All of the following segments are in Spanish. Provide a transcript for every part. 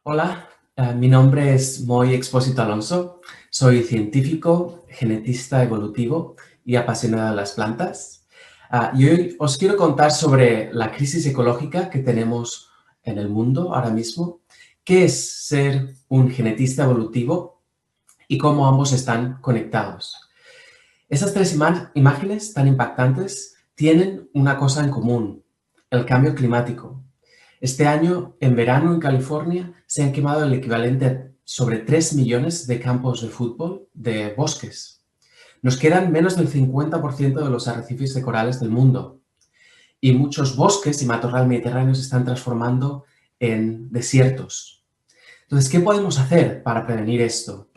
Hola, mi nombre es Moy Expósito Alonso. Soy científico, genetista evolutivo y apasionado de las plantas. Y hoy os quiero contar sobre la crisis ecológica que tenemos en el mundo ahora mismo, qué es ser un genetista evolutivo y cómo ambos están conectados. Esas tres imágenes tan impactantes tienen una cosa en común: el cambio climático. Este año, en verano en California, se han quemado el equivalente a sobre 3 millones de campos de fútbol de bosques. Nos quedan menos del 50% de los arrecifes de corales del mundo y muchos bosques y matorral mediterráneo se están transformando en desiertos. Entonces, ¿qué podemos hacer para prevenir esto?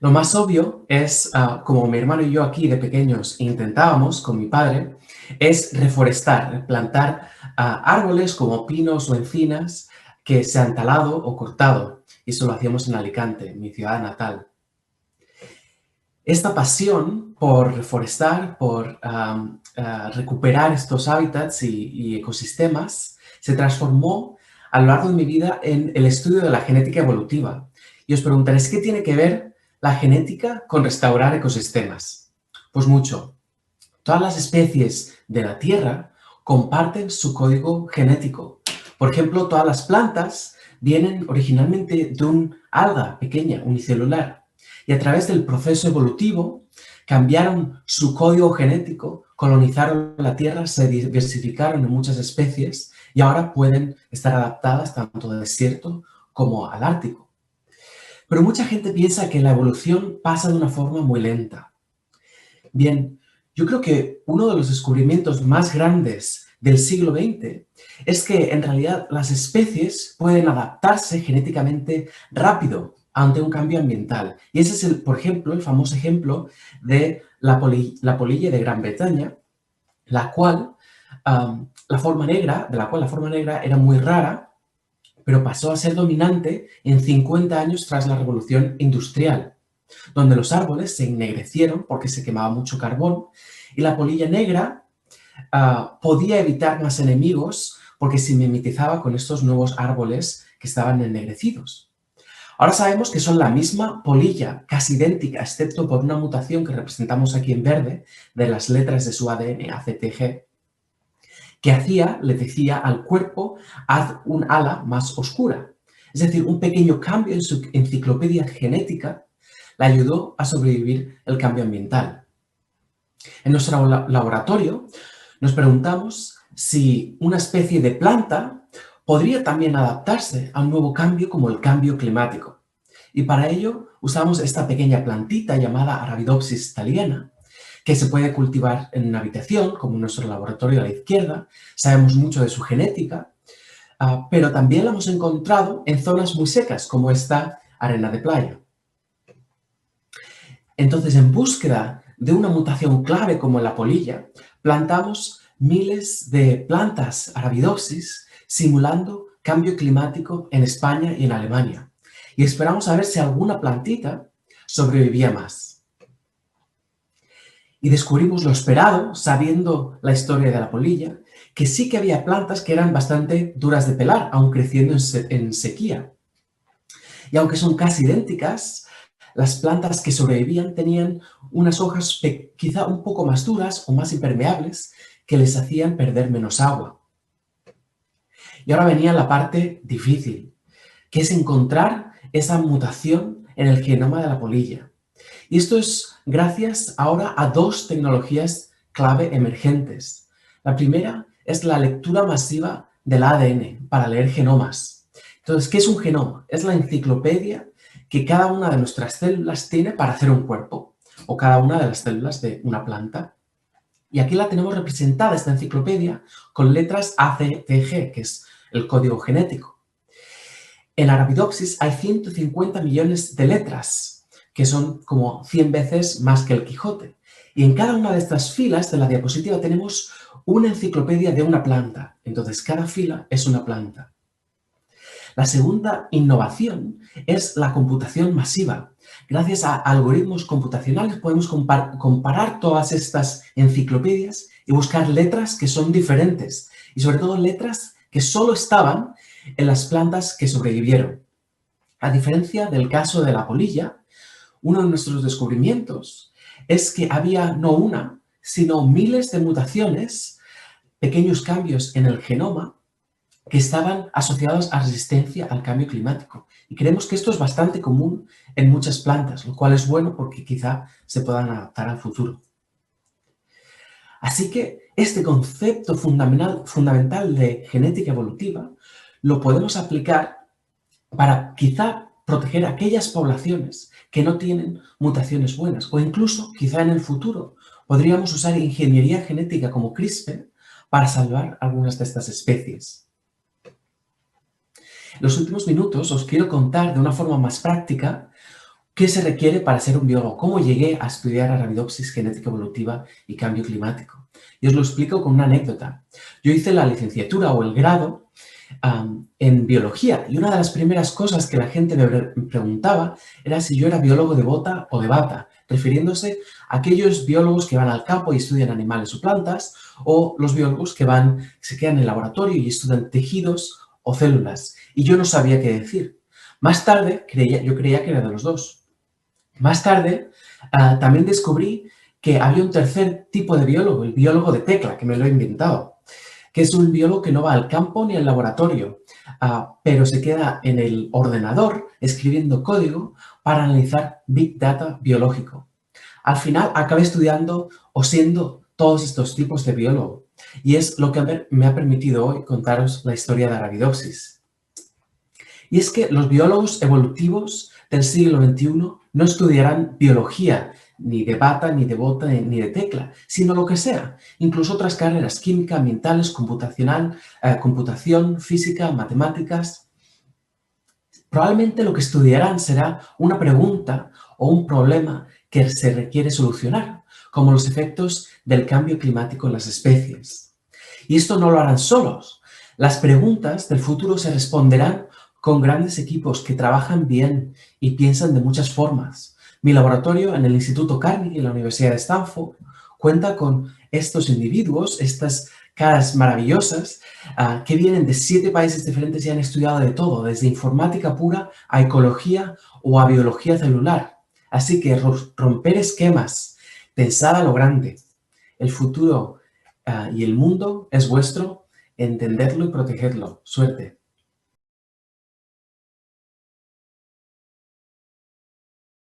Lo más obvio es, como mi hermano y yo aquí de pequeños intentábamos con mi padre, es reforestar, plantar árboles como pinos o encinas que se han talado o cortado. Y eso lo hacíamos en Alicante, mi ciudad natal. Esta pasión por reforestar, por recuperar estos hábitats y ecosistemas, se transformó a lo largo de mi vida en el estudio de la genética evolutiva. Y os preguntaréis, ¿qué tiene que ver la genética con restaurar ecosistemas? Pues mucho. Todas las especies de la Tierra comparten su código genético. Por ejemplo, todas las plantas vienen originalmente de un alga pequeña, unicelular, y a través del proceso evolutivo cambiaron su código genético, colonizaron la Tierra, se diversificaron en muchas especies y ahora pueden estar adaptadas tanto al desierto como al Ártico. Pero mucha gente piensa que la evolución pasa de una forma muy lenta. Bien, yo creo que uno de los descubrimientos más grandes del siglo XX es que en realidad las especies pueden adaptarse genéticamente rápido ante un cambio ambiental. Y ese es, por ejemplo, el famoso ejemplo de la polilla de Gran Bretaña, la cual la forma negra era muy rara, pero pasó a ser dominante en 50 años tras la Revolución Industrial, donde los árboles se ennegrecieron porque se quemaba mucho carbón y la polilla negra podía evitar más enemigos porque se mimetizaba con estos nuevos árboles que estaban ennegrecidos. Ahora sabemos que son la misma polilla, casi idéntica, excepto por una mutación que representamos aquí en verde de las letras de su ADN, ACTG, que le decía al cuerpo: haz un ala más oscura. Es decir, un pequeño cambio en su enciclopedia genética le ayudó a sobrevivir el cambio ambiental. En nuestro laboratorio nos preguntamos si una especie de planta podría también adaptarse a un nuevo cambio como el cambio climático. Y para ello usamos esta pequeña plantita llamada Arabidopsis thaliana, que se puede cultivar en una habitación, como en nuestro laboratorio a la izquierda. Sabemos mucho de su genética, pero también la hemos encontrado en zonas muy secas, como esta arena de playa. Entonces, en búsqueda de una mutación clave como la polilla, plantamos miles de plantas Arabidopsis simulando cambio climático en España y en Alemania. Y esperamos a ver si alguna plantita sobrevivía más. Y descubrimos lo esperado, sabiendo la historia de la polilla, que sí que había plantas que eran bastante duras de pelar, aun creciendo en sequía. Y aunque son casi idénticas, las plantas que sobrevivían tenían unas hojas quizá un poco más duras o más impermeables que les hacían perder menos agua. Y ahora venía la parte difícil, que es encontrar esa mutación en el genoma de la polilla. Y esto es gracias ahora a dos tecnologías clave emergentes. La primera es la lectura masiva del ADN para leer genomas. Entonces, ¿qué es un genoma? Es la enciclopedia que cada una de nuestras células tiene para hacer un cuerpo, o cada una de las células de una planta. Y aquí la tenemos representada, esta enciclopedia, con letras ACTG, que es el código genético. En Arabidopsis hay 150 millones de letras, que son como 100 veces más que el Quijote. Y en cada una de estas filas de la diapositiva tenemos una enciclopedia de una planta. Entonces, cada fila es una planta. La segunda innovación es la computación masiva. Gracias a algoritmos computacionales podemos comparar todas estas enciclopedias y buscar letras que son diferentes. Y sobre todo letras que solo estaban en las plantas que sobrevivieron. A diferencia del caso de la polilla, uno de nuestros descubrimientos es que había no una, sino miles de mutaciones, pequeños cambios en el genoma que estaban asociados a resistencia al cambio climático. Y creemos que esto es bastante común en muchas plantas, lo cual es bueno porque quizá se puedan adaptar al futuro. Así que este concepto fundamental de genética evolutiva lo podemos aplicar para quizá proteger a aquellas poblaciones que no tienen mutaciones buenas, o incluso quizá en el futuro podríamos usar ingeniería genética como CRISPR para salvar algunas de estas especies. En los últimos minutos os quiero contar de una forma más práctica qué se requiere para ser un biólogo, cómo llegué a estudiar Arabidopsis, genética evolutiva y cambio climático. Y os lo explico con una anécdota. Yo hice la licenciatura o el grado en biología y una de las primeras cosas que la gente me preguntaba era si yo era biólogo de bota o de bata, refiriéndose a aquellos biólogos que van al campo y estudian animales o plantas, o los biólogos que se quedan en el laboratorio y estudian tejidos o células. Y yo no sabía qué decir. Más tarde, yo creía que era de los dos. Más tarde, también descubrí que había un tercer tipo de biólogo, el biólogo de tecla, que me lo he inventado, que es un biólogo que no va al campo ni al laboratorio, pero se queda en el ordenador escribiendo código para analizar Big Data biológico. Al final acabé estudiando o siendo todos estos tipos de biólogo y es lo que me ha permitido hoy contaros la historia de Arabidopsis. Y es que los biólogos evolutivos del siglo XXI no estudiarán biología ni de bata, ni de bota, ni de tecla, sino lo que sea, incluso otras carreras, química, ambientales, computación, física, matemáticas. Probablemente lo que estudiarán será una pregunta o un problema que se requiere solucionar, como los efectos del cambio climático en las especies. Y esto no lo harán solos. Las preguntas del futuro se responderán con grandes equipos que trabajan bien y piensan de muchas formas. Mi laboratorio en el Instituto Carnegie, en la Universidad de Stanford, cuenta con estos individuos, estas caras maravillosas, que vienen de 7 países diferentes y han estudiado de todo, desde informática pura a ecología o a biología celular. Así que romper esquemas, pensar a lo grande. El futuro y el mundo es vuestro, entenderlo y protegerlo. Suerte.